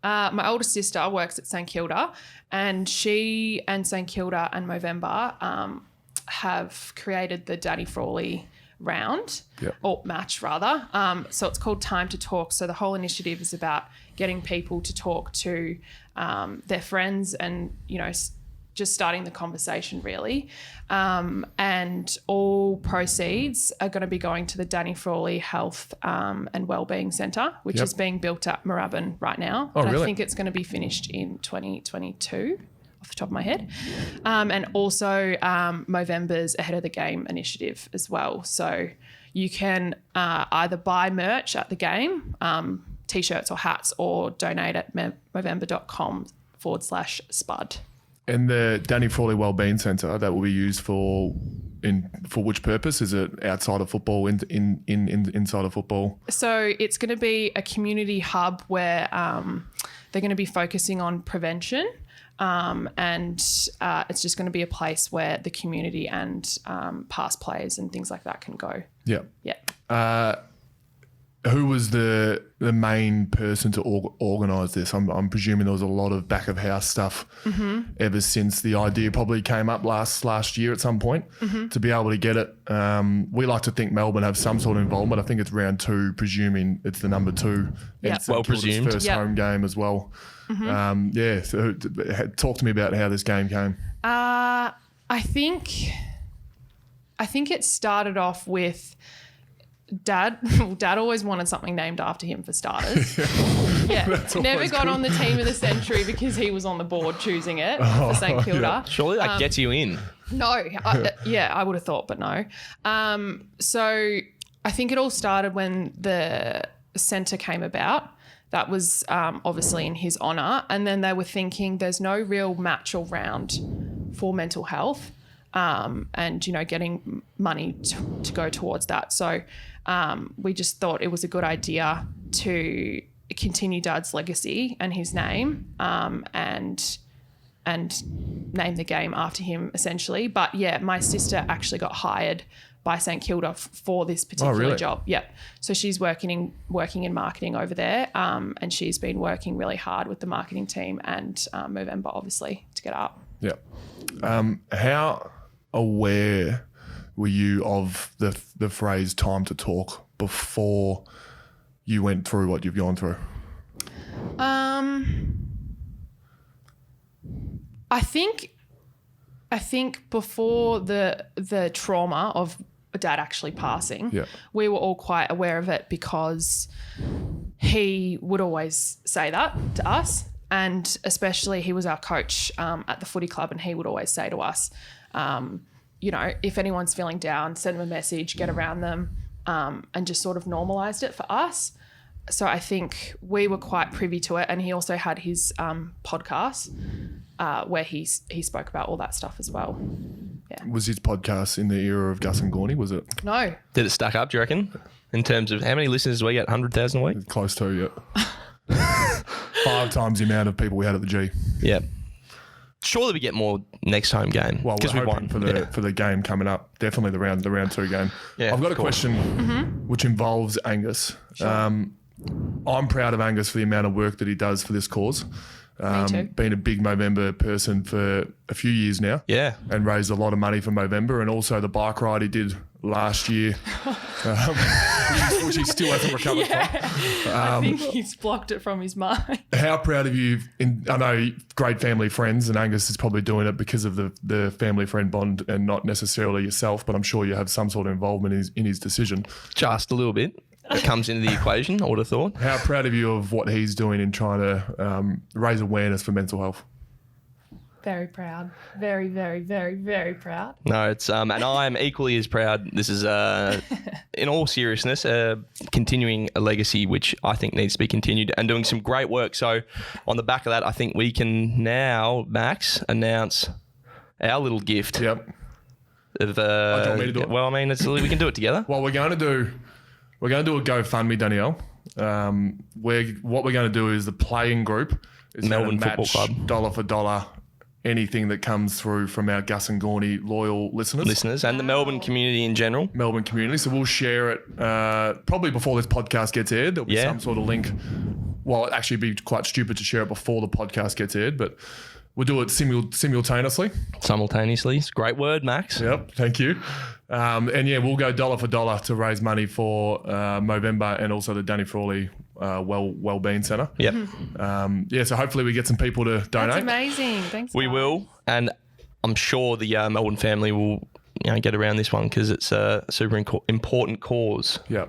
My older sister works at St Kilda, and she and St Kilda and Movember have created the Danielle Frawley round, or match rather. So it's called Time to Talk. So the whole initiative is about getting people to talk to their friends and, just starting the conversation really. And all proceeds are going to be going to the Danielle Frawley Health and Wellbeing Centre, which is being built at Moorabbin right now. Oh, and really? I think it's going to be finished in 2022 off the top of my head. And also Movember's Ahead of the Game initiative as well. So you can either buy merch at the game, T-shirts or hats, or donate at movember.com/Spud. And the Danielle Frawley Wellbeing Centre, that will be used for which purpose? Is it outside of football, inside of football? So it's going to be a community hub where they're going to be focusing on prevention, and it's just going to be a place where the community and past players and things like that can go. Yeah. Yeah. Who was the main person to organise this? I'm presuming there was a lot of back of house stuff ever since the idea probably came up last year at some point to be able to get it. We like to think Melbourne have some sort of involvement. I think it's round 2, presuming it's the number 2. Yeah. It's Well presumed. First home game as well. So talk to me about how this game came. I think it started off with Dad always wanted something named after him for starters. Never got on the team of the century because he was on the board choosing it for St Kilda. Surely that gets you in. No, I would have thought, but no. So I think it all started when the centre came about. That was obviously in his honour. And then they were thinking there's no real match or round for mental health and, getting money to go towards that. So we just thought it was a good idea to continue Dad's legacy and his name and name the game after him essentially. But yeah, my sister actually got hired by St Kilda for this particular job. Yep. So she's working in marketing over there, and she's been working really hard with the marketing team and Movember obviously to get up. Yeah. How aware were you of the phrase "time to talk" before you went through what you've gone through? I think before the trauma of Dad actually passing, we were all quite aware of it because he would always say that to us, and especially he was our coach at the footy club, and he would always say to us, if anyone's feeling down, send them a message, get around them, and just sort of normalised it for us. So I think we were quite privy to it, and he also had his podcast where he spoke about all that stuff as well. Yeah. Was his podcast in the era of Gus and Gawny, was it? No. Did it stack up, do you reckon? In terms of how many listeners do we get? 100,000 a week? Close to, yeah. 5 times the amount of people we had at the G. Yeah. Surely we get more next home game. Well, we're we hoping won for the game coming up. Definitely the round 2 game. Yeah, I've got a of course. question which involves Angus. Sure. I'm proud of Angus for the amount of work that he does for this cause. Me too. Been a big Movember person for a few years now. Yeah. And raised a lot of money for Movember, and also the bike ride he did last year, which he still hasn't recovered from. I think he's blocked it from his mind. How proud of you? I know great family friends, and Angus is probably doing it because of the family friend bond and not necessarily yourself, but I'm sure you have some sort of involvement in his decision. Just a little bit. It comes into the equation, I would have thought. How proud of you of what he's doing in trying to raise awareness for mental health? Very proud. Very, very, very, very proud. No, it's and I'm equally as proud. This is, in all seriousness, continuing a legacy which I think needs to be continued and doing some great work. So on the back of that, I think we can now, Max, announce our little gift. Yep. Of, do you want me to do it? Well, I mean, we can do it together. Well, we're going to do a GoFundMe, Danielle. What we're going to do is the playing group is Melbourne going to match Football Club. dollar for dollar anything that comes through from our Gus and Gawny loyal listeners. And the Melbourne community in general. Melbourne community. So we'll share it probably before this podcast gets aired. There'll be some sort of link well, it'd actually be quite stupid to share it before the podcast gets aired, but we'll do it simultaneously. Simultaneously. It's a great word, Max. Yep, thank you. And yeah, we'll go dollar for dollar to raise money for Movember and also the Danielle Frawley Wellbeing Centre. Yep. Yeah, so hopefully we get some people to donate. That's amazing. Thanks. We guys. will. And I'm sure the Melbourne family will get around this one because it's a super important cause. Yeah.